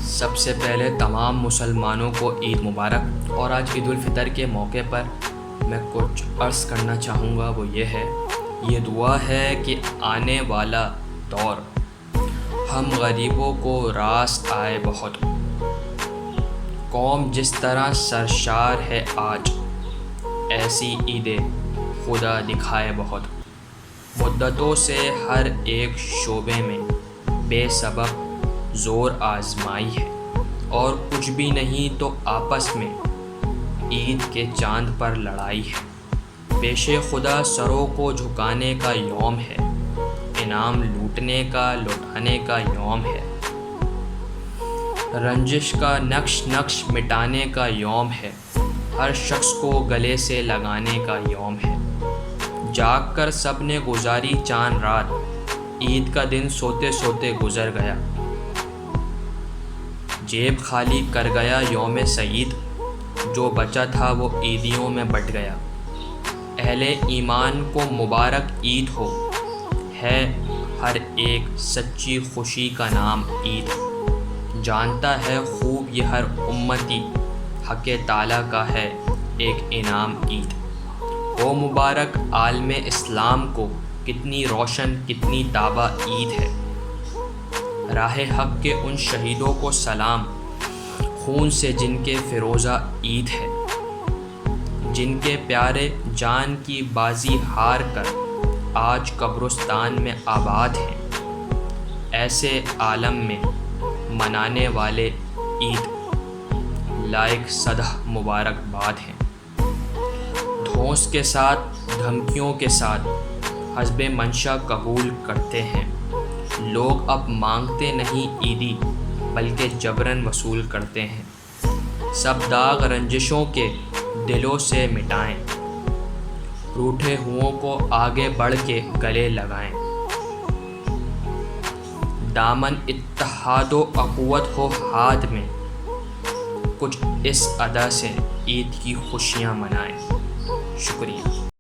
سب سے پہلے تمام مسلمانوں کو عید مبارک، اور آج عید الفطر کے موقع پر میں کچھ عرض کرنا چاہوں گا، وہ یہ دعا ہے کہ آنے والا دور ہم غریبوں کو راست آئے بہت، قوم جس طرح سرشار ہے آج، ایسی عیدیں خدا دکھائے بہت، مدتوں سے ہر ایک شعبے میں بے سبب زور آزمائی ہے، اور کچھ بھی نہیں تو آپس میں عید کے چاند پر لڑائی ہے، پیش خدا سروں کو جھکانے کا یوم ہے، انعام لوٹنے کا لوٹانے کا یوم ہے، رنجش کا نقش مٹانے کا یوم ہے، ہر شخص کو گلے سے لگانے کا یوم ہے، جاگ کر سب نے گزاری چاند رات، عید کا دن سوتے سوتے گزر گیا، جیب خالی کر گیا یوم سعید، جو بچا تھا وہ عیدیوں میں بٹ گیا، اہل ایمان کو مبارک عید ہو، ہے ہر ایک سچی خوشی کا نام عید، جانتا ہے خوب یہ ہر امتی، حق تعالیٰ کا ہے ایک انعام عید، او مبارک عالم اسلام کو، کتنی روشن کتنی تابہ عید ہے، راہ حق کے ان شہیدوں کو سلام، خون سے جن کے فیروزہ عید ہے، جن کے پیارے جان کی بازی ہار کر آج قبرستان میں آباد ہیں، ایسے عالم میں منانے والے عید لائق صدہ مبارکباد ہیں، دھونس کے ساتھ دھمکیوں کے ساتھ حسب منشا قبول کرتے ہیں، لوگ اب مانگتے نہیں عیدی بلکہ جبراً وصول کرتے ہیں، سب داغ رنجشوں کے دلوں سے مٹائیں، روٹھے ہوں کو آگے بڑھ کے گلے لگائیں، دامن اتحاد و اخوت ہو ہاتھ میں، کچھ اس ادا سے عید کی خوشیاں منائیں۔ شکریہ۔